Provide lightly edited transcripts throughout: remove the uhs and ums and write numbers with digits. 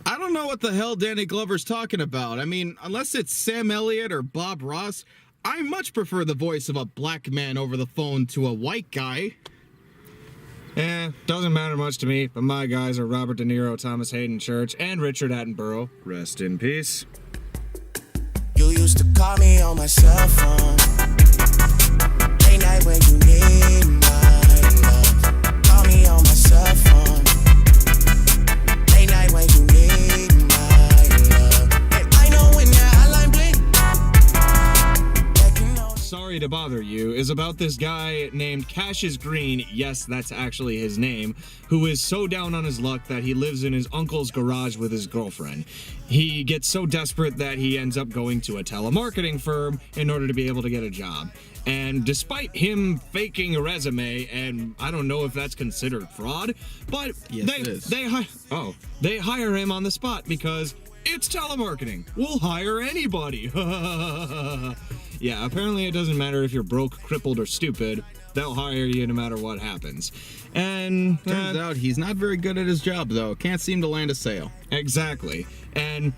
I don't know what the hell Danny Glover's talking about. I mean, unless it's Sam Elliott or Bob Ross, I much prefer the voice of a black man over the phone to a white guy. Doesn't matter much to me, but my guys are Robert De Niro, Thomas Hayden Church, and Richard Attenborough. Rest in peace. You used to call me on my cell phone. Late night when you need my love. Call me on my cell phone. Late night when you need my love. And I know when that hotline blink. Sorry to Bother You is about this guy named Cassius Green, yes, that's actually his name, who is so down on his luck that he lives in his uncle's garage with his girlfriend. He gets so desperate that he ends up going to a telemarketing firm in order to be able to get a job. And despite him faking a resume, and I don't know if that's considered fraud, but yes, they hire him on the spot because it's telemarketing. We'll hire anybody. Yeah, apparently it doesn't matter if you're broke, crippled, or stupid. They'll hire you no matter what happens. And turns out he's not very good at his job, though. Can't seem to land a sale. Exactly. And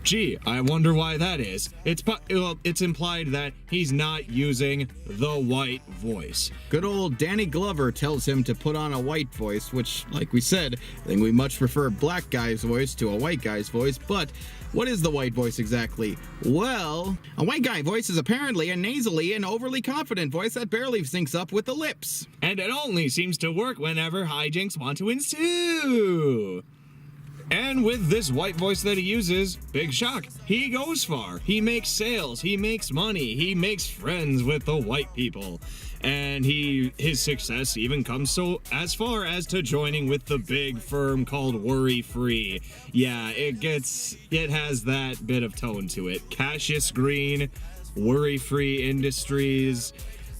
gee, I wonder why that is. It's implied that he's not using the white voice. Good old Danny Glover tells him to put on a white voice, which, like we said, I think we much prefer a black guy's voice to a white guy's voice, but what is the white voice exactly? Well, a white guy voice is apparently a nasally and overly confident voice that barely syncs up with the lips. And it only seems to work whenever hijinks want to ensue. And with this white voice that he uses, big shock, he goes far. He makes sales, he makes money, he makes friends with the white people. And his success even comes so as far as to joining with the big firm called Worry Free. Yeah, it has that bit of tone to it. Cassius Green, Worry Free Industries,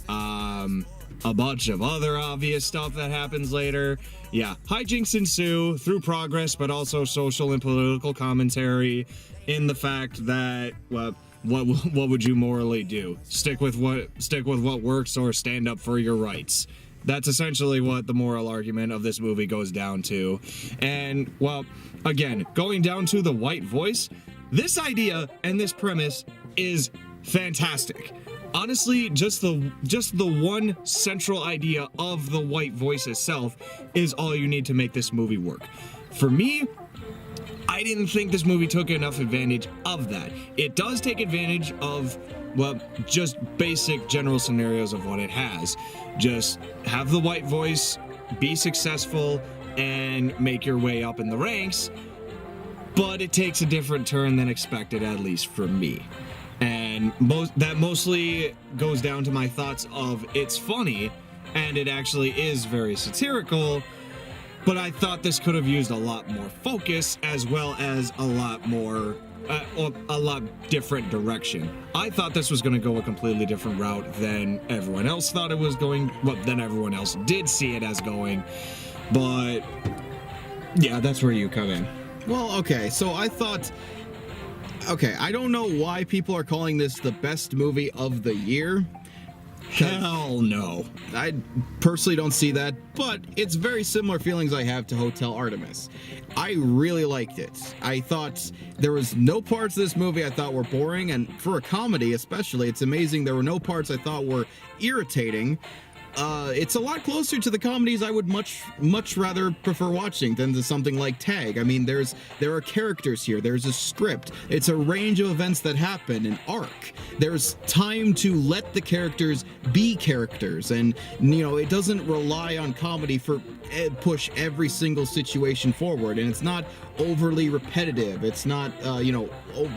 a bunch of other obvious stuff that happens later. Yeah, hijinks ensue through progress, but also social and political commentary in the fact that, well, what would you morally do? Stick with what works or stand up for your rights? That's essentially what the moral argument of this movie goes down to. And, well, again, going down to the white voice, this idea and this premise is fantastic. Honestly, just the one central idea of the white voice itself is all you need to make this movie work. For me, I didn't think this movie took enough advantage of that. It does take advantage of, well, just basic general scenarios of what it has. Just have the white voice, be successful, and make your way up in the ranks. But it takes a different turn than expected, at least for me. And that mostly goes down to my thoughts of it's funny, and it actually is very satirical, but I thought this could have used a lot more focus as well as a lot different direction. I thought this was going to go a completely different route than everyone else thought it was going, than everyone else did see it as going, but yeah, that's where you come in. Well, okay, so I thought... Okay, I don't know why people are calling this the best movie of the year. Hell no. I personally don't see that, but it's very similar feelings I have to Hotel Artemis. I really liked it. I thought there was no parts of this movie I thought were boring, and for a comedy especially, it's amazing there were no parts I thought were irritating. It's a lot closer to the comedies I would much rather prefer watching than to something like Tag. I mean, there are characters here, there's a script, it's a range of events that happen, an arc. There's time to let the characters be characters, and, you know, it doesn't rely on comedy for push every single situation forward, and it's not overly repetitive. It's not,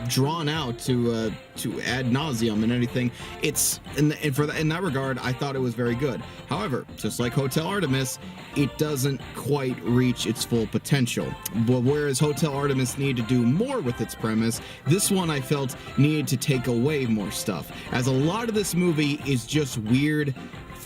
drawn out to ad nauseum and anything. It's in that regard, I thought it was very good. However, just like Hotel Artemis, it doesn't quite reach its full potential. But whereas Hotel Artemis needed to do more with its premise, this one I felt needed to take away more stuff, as a lot of this movie is just weird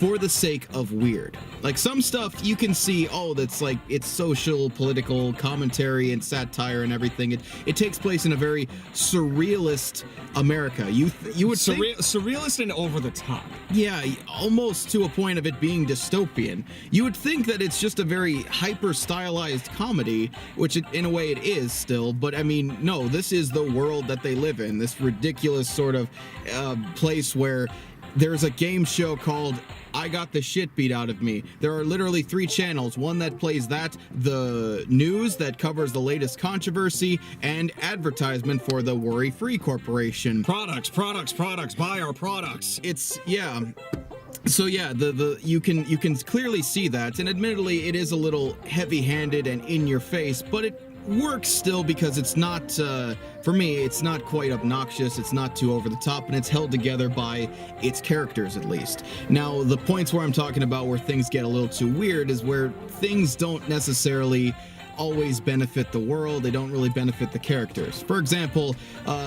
for the sake of weird. Like some stuff you can see, oh, that's like it's social, political commentary and satire and everything. It takes place in a very surrealist America. You would surrealist and over the top. Yeah, almost to a point of it being dystopian. You would think that it's just a very hyper stylized comedy, which in a way it is still, but I mean, no, this is the world that they live in, this ridiculous sort of place where there's a game show called I Got the Shit Beat Out of Me. There are literally 3 channels, one that plays that, the news that covers the latest controversy, and advertisement for the Worry-Free Corporation. Products, buy our products. Yeah. So yeah, you can clearly see that, and admittedly it is a little heavy-handed and in your face, but it works still because it's not, for me, it's not quite obnoxious, it's not too over the top, and it's held together by its characters at least. Now, the points where I'm talking about where things get a little too weird is where things don't necessarily always benefit the world, they don't really benefit the characters. For example,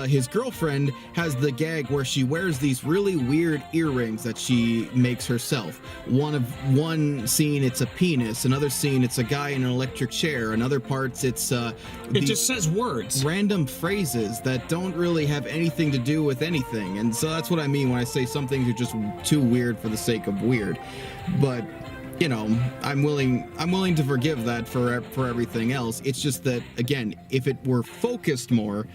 his girlfriend has the gag where she wears these really weird earrings that she makes herself. One scene it's a penis, another scene it's a guy in an electric chair, in other parts it's it just says words. Random phrases that don't really have anything to do with anything. And so that's what I mean when I say some things are just too weird for the sake of weird. But you know, I'm willing to forgive that for everything else. It's just that, again, if it were focused more,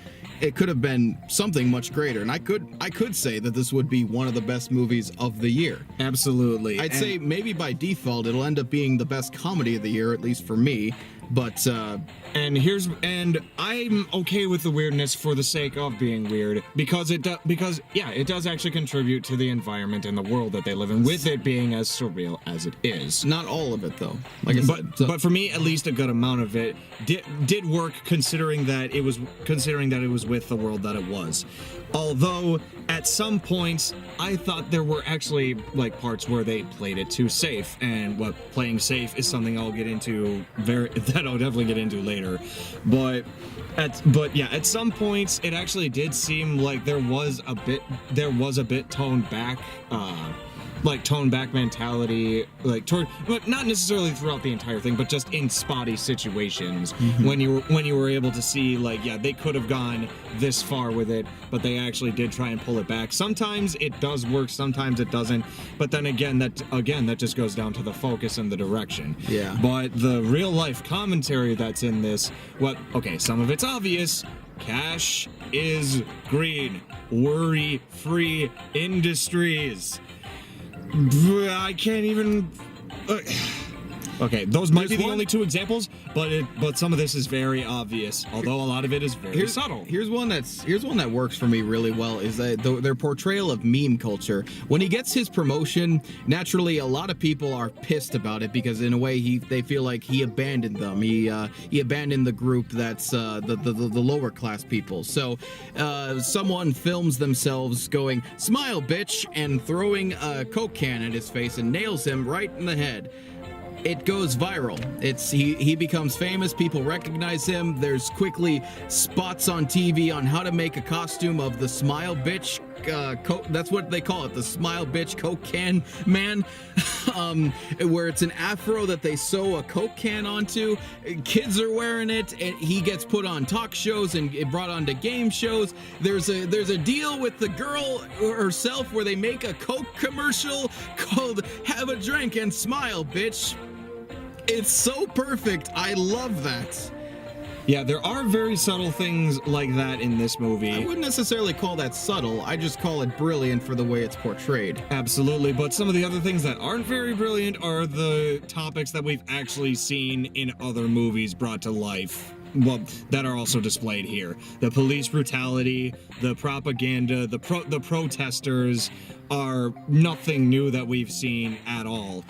it could have been something much greater. And I could say that this would be one of the best movies of the year. Absolutely. I'd say maybe by default it'll end up being the best comedy of the year, at least for me. But and I'm okay with the weirdness for the sake of being weird because it does actually contribute to the environment and the world that they live in, with it being as surreal as it is. Not all of it though. Like I said, but for me, at least a good amount of it did work, considering that it was with the world that it was. Although at some points I thought there were actually like parts where they played it too safe, and what playing safe is something I'll definitely get into later. But at some points it actually did seem like there was a bit toned back mentality, like toward, but not necessarily throughout the entire thing, but just in spotty situations. When you were able to see, like, yeah, they could have gone this far with it, but they actually did try and pull it back. Sometimes it does work, sometimes it doesn't, but then again that just goes down to the focus and the direction. Yeah. But the real life commentary that's in this, some of it's obvious. Cash is green. Worry-free industries. I can't even. Okay, those might be the only 2 examples, but some of this is very obvious, although a lot of it is very subtle. Here's one that works for me really well, is that their portrayal of meme culture. When he gets his promotion, naturally a lot of people are pissed about it because in a way they feel like he abandoned them. He abandoned the group that's the lower class people. So someone films themselves going, "Smile, bitch," and throwing a Coke can at his face and nails him right in the head. It goes viral. He becomes famous. People recognize him. There's quickly spots on TV on how to make a costume of the Smile Bitch. That's what they call it, the Smile Bitch Coke can man, where it's an afro that they sew a Coke can onto. Kids are wearing it, and he gets put on talk shows and brought onto game shows. There's a deal with the girl herself where they make a Coke commercial called "Have a Drink and Smile, Bitch." It's so perfect. I love that. Yeah, there are very subtle things like that in this movie. I wouldn't necessarily call that subtle. I just call it brilliant for the way it's portrayed. Absolutely, but some of the other things that aren't very brilliant are the topics that we've actually seen in other movies brought to life. Well, that are also displayed here. The police brutality, the propaganda, the protesters are nothing new that we've seen at all.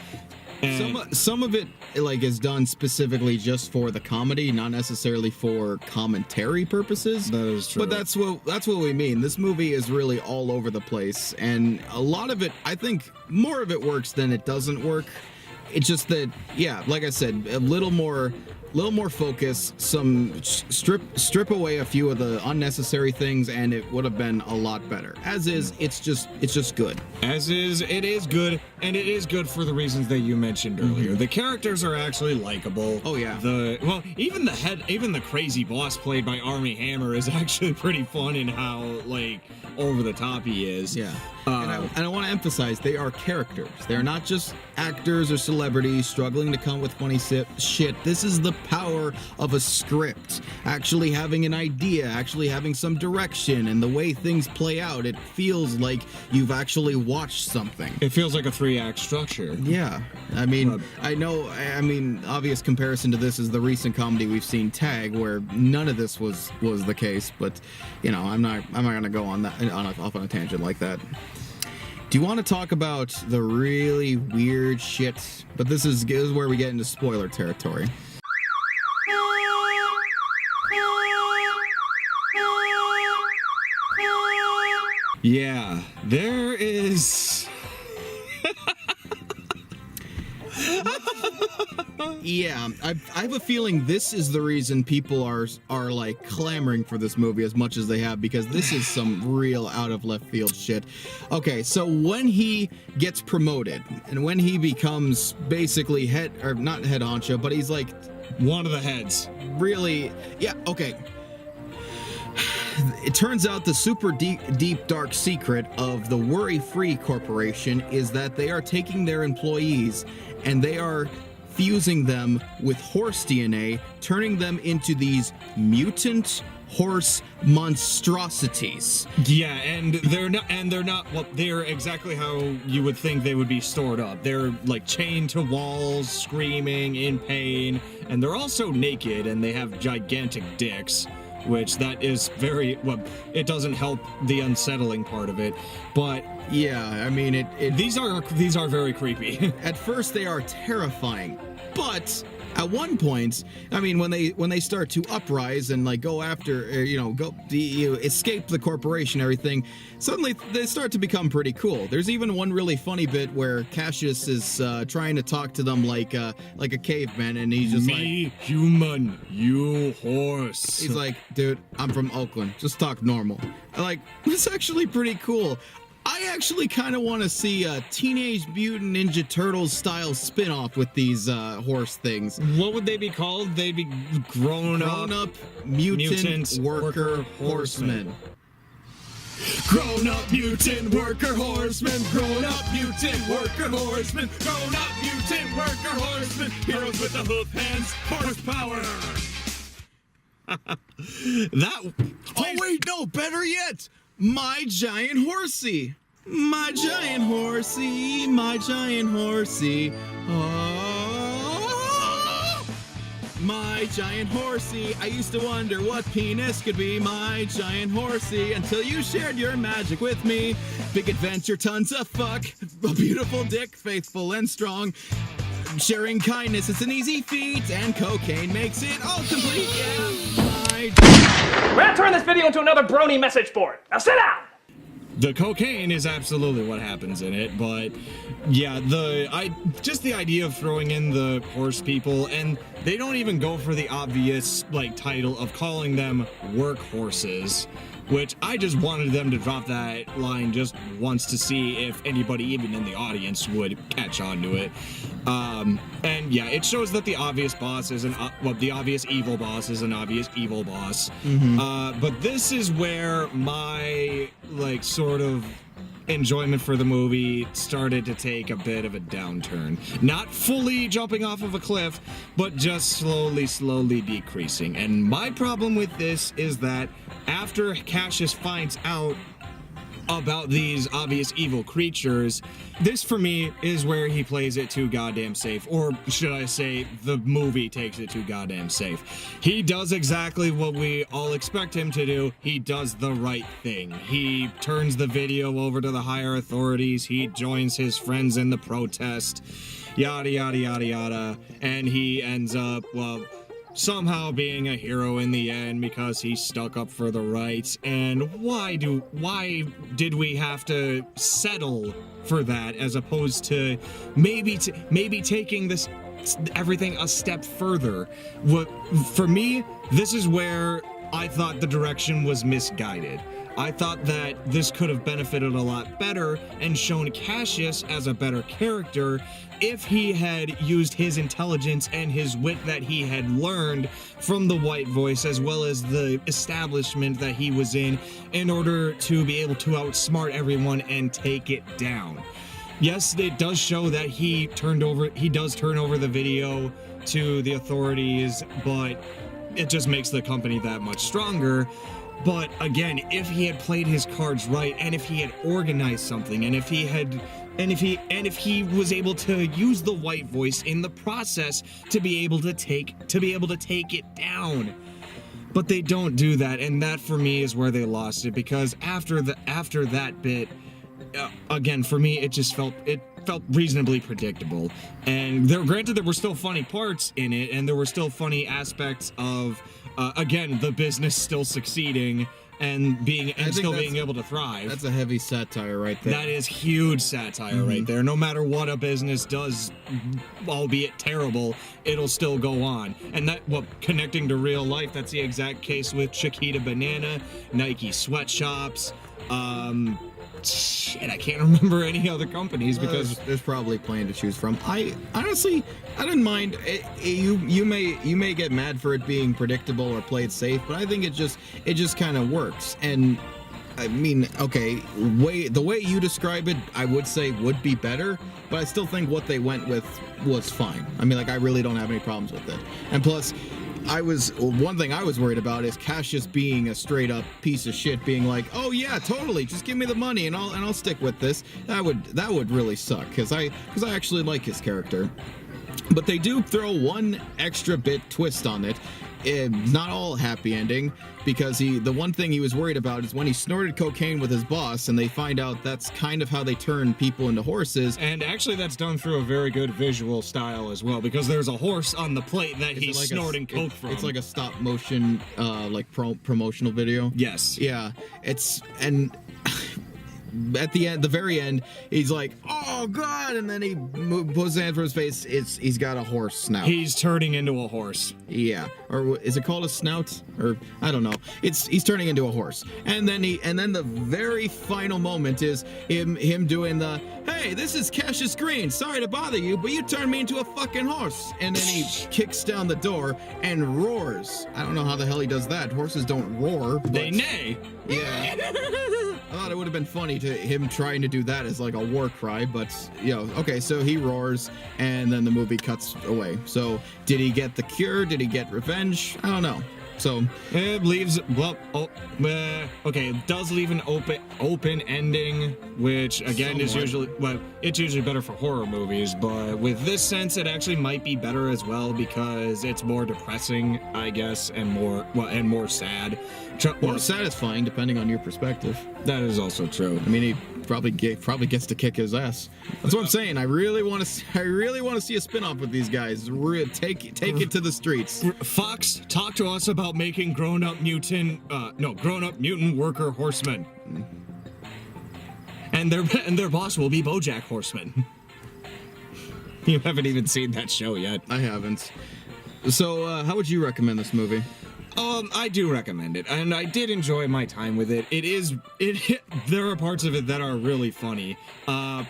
And some of it is done specifically just for the comedy, not necessarily for commentary purposes. That is true. But that's what we mean. This movie is really all over the place, and a lot of it, I think, more of it works than it doesn't work. It's just that, yeah, like I said, a little more little more focus, some strip away a few of the unnecessary things, and it would have been a lot better. As is, it's just good. As is, it is good, and it is good for the reasons that you mentioned earlier. The characters are actually likable. Oh yeah. Even the crazy boss played by Armie Hammer is actually pretty fun in how like over the top he is. Yeah. And I want to emphasize, they are characters. They're not just actors or celebrities struggling to come up with funny shit. This is the power of a script. Actually having an idea, actually having some direction, and the way things play out, it feels like you've actually watched something. It feels like a 3-act structure. Yeah. I mean, obvious comparison to this is the recent comedy we've seen, Tag, where none of this was the case, but, you know, I'm not going to go on that off on a tangent like that. Do you want to talk about the really weird shit? But this is where we get into spoiler territory. Yeah, there is... Yeah, I have a feeling this is the reason people are like clamoring for this movie as much as they have, because this is some real out of left field shit. Okay, so when he gets promoted and when he becomes basically not head honcho, but he's like one of the heads. Really, yeah, okay. It turns out the super deep dark secret of the Worry-Free Corporation is that they are taking their employees and they are fusing them with horse DNA, turning them into these mutant horse monstrosities. Yeah, and they're not well, they're exactly how you would think they would be stored up. They're like chained to walls, screaming in pain, and they're also naked and they have gigantic dicks, which that is very, well, it doesn't help the unsettling part of it, but yeah, I mean these are very creepy. At first they are terrifying, but at one point, I mean, when they start to uprise and like go after, escape the corporation, everything, suddenly they start to become pretty cool. There's even one really funny bit where Cassius is trying to talk to them like a caveman, and he's just Me, human, you horse. He's like, dude, I'm from Oakland, just talk normal. Like, it's actually pretty cool. I actually kind of want to see a Teenage Mutant Ninja Turtles style spin-off with these horse things. What would they be called? They'd be grown up mutant worker horsemen. Grown-up mutant worker horsemen, grown-up mutant worker horsemen, grown-up mutant worker horsemen, heroes with the hoof hands, horsepower. Oh wait, no, better yet, my giant horsey. My giant horsey, my giant horsey. Oh, my giant horsey. I used to wonder what penis could be. My giant horsey, until you shared your magic with me. Big adventure, tons of fuck. A beautiful dick, faithful and strong. Sharing kindness, it's an easy feat, and cocaine makes it all complete. Yeah, We're gonna turn this video into another brony message board. Now sit down! The cocaine is absolutely what happens in it, but yeah, just the idea of throwing in the horse people, and they don't even go for the obvious like title of calling them work horses, which I just wanted them to drop that line just once to see if anybody even in the audience would catch on to it. And yeah, it shows that the obvious boss is the obvious evil boss is an obvious evil boss. Mm-hmm. But this is where my like sort of enjoyment for the movie started to take a bit of a downturn. Not fully jumping off of a cliff, but just slowly decreasing. And my problem with this is that after Cassius finds out about these obvious evil creatures, this for me is where he plays it too goddamn safe, or should I say the movie takes it too goddamn safe. He does exactly what we all expect him to do. He does the right thing. He turns the video over to the higher authorities. He joins his friends in the protest, yada yada yada yada, and he ends up, well, somehow being a hero in the end because he stuck up for the rights. And why did we have to settle for that as opposed to maybe taking this everything a step further. For me, this is where I thought the direction was misguided. I thought that this could have benefited a lot better and shown Cassius as a better character if he had used his intelligence and his wit that he had learned from the White Voice, as well as the establishment that he was in order to be able to outsmart everyone and take it down. Yes, it does show that he does turn over the video to the authorities, but it just makes the company that much stronger. But again, if he had played his cards right, and if he had organized something, and if he was able to use the White Voice in the process to be able to take it down. But they don't do that, and that for me is where they lost it, because after that bit, again, for me, it felt reasonably predictable. And granted, there were still funny parts in it, and there were still funny aspects of, again, the business still succeeding and still being able to thrive. That's a heavy satire right there. That is huge satire right there. No matter what a business does, albeit terrible, it'll still go on. And connecting to real life, that's the exact case with Chiquita Banana, Nike sweatshops, I can't remember any other companies because there's probably plenty to choose from. I honestly didn't mind. You may get mad for it being predictable or played safe, but I think it just kind of works. And I mean, okay, the way you describe it, I would say would be better, but I still think what they went with was fine. I mean, like, I really don't have any problems with it. And plus, one thing I was worried about is Cassius being a straight up piece of shit, being like, oh yeah, totally, just give me the money and I'll stick with this. That would really suck, because I actually like his character. But they do throw one extra bit twist on it. Not all happy ending, because the one thing he was worried about is when he snorted cocaine with his boss, and they find out that's kind of how they turn people into horses. And actually, that's done through a very good visual style as well, because there's a horse on the plate that he's snorting coke from. It's like a stop motion, promotional video. Yes. Yeah. At the very end, he's like, "Oh God!" and then he puts his hand for his face. He's got a horse snout. He's turning into a horse. Yeah, or is it called a snout? Or I don't know. He's turning into a horse, and then the very final moment is him doing the, "Hey, this is Cassius Green. Sorry to bother you, but you turned me into a fucking horse." And then he kicks down the door and roars. I don't know how the hell he does that. Horses don't roar. But, they neigh. Yeah. I thought it would have been funny to him trying to do that as like a war cry, but okay, so he roars and then the movie cuts away. So did he get the cure? Did he get revenge? I don't know. So it leaves it does leave an open ending, which again is usually it's usually better for horror movies, but with this sense it actually might be better as well because it's more depressing, I guess, and more sad. Or satisfying, depending on your perspective. That is also true. I mean, he probably gets to kick his ass. That's what I'm saying. I really want to see a spin-off with these guys. Take it to the streets. Fox, talk to us about making grown-up mutant worker horsemen. And their boss will be BoJack Horseman. You haven't even seen that show yet. I haven't. So, how would you recommend this movie? I do recommend it, and I did enjoy my time with it. There are parts of it that are really funny.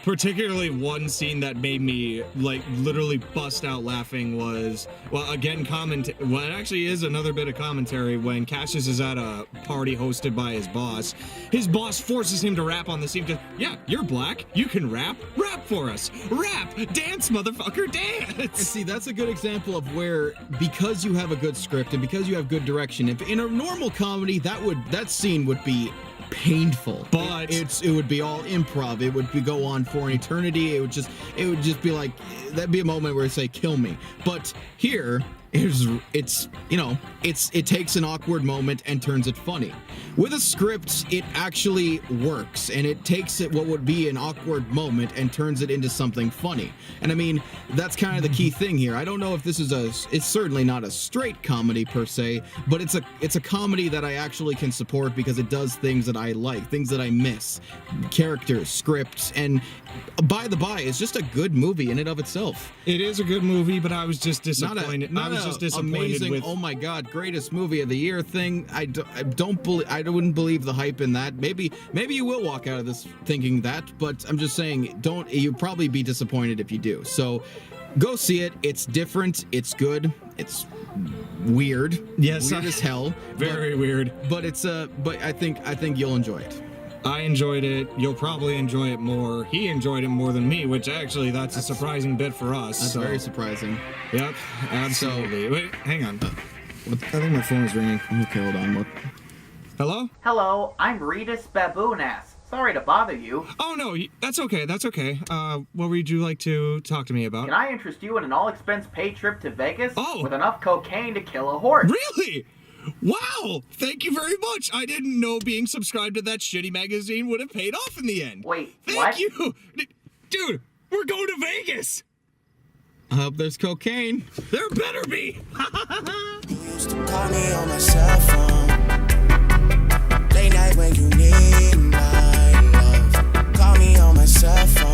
Particularly one scene that made me, literally bust out laughing was, it actually is another bit of commentary when Cassius is at a party hosted by his boss. His boss forces him to rap on the scene. Yeah, you're black. You can rap. Rap for us. Rap. Dance, motherfucker, dance. And see, that's a good example of where, because you have a good script and because you have good direction, if in a normal comedy that scene would be painful, but it would be all improv. It would go on for an eternity. It would just be like, that'd be a moment where you say, "Kill me." But here, it takes an awkward moment and turns it funny. With a script, it actually works, and it takes what would be an awkward moment and turns it into something funny. And I mean, that's kind of the key thing here. I don't know if this is it's certainly not a straight comedy per se, but it's a comedy that I actually can support because it does things that I like, things that I miss, characters, scripts, and by the by, it's just a good movie in and of itself. It is a good movie, but I was just disappointed. I was just disappointed amazing, with. Oh my God, greatest movie of the year thing. I wouldn't believe the hype in that. Maybe you will walk out of this thinking that, but I'm just saying, you'll probably be disappointed if you do. So go see it. It's different. It's good. It's weird. Yes, weird as hell. Very weird. But I think you'll enjoy it. I enjoyed it. You'll probably enjoy it more. He enjoyed it more than me, which actually that's a surprising bit for us. That's very surprising. Yep, absolutely. Wait, hang on. I think my phone is ringing. Okay, hold on. What? Hello? Hello, I'm Reedus Baboonass. Sorry to bother you. Oh, no, that's okay, that's okay. What would you like to talk to me about? Can I interest you in an all-expense-paid trip to Vegas? Oh. With enough cocaine to kill a horse? Really? Wow! Thank you very much. I didn't know being subscribed to that shitty magazine would have paid off in the end. Wait, Thank what? you! Dude, we're going to Vegas! I hope there's cocaine. There better be! You used to call me on my cell phone. Late night when you need my love. Call me on my cell phone.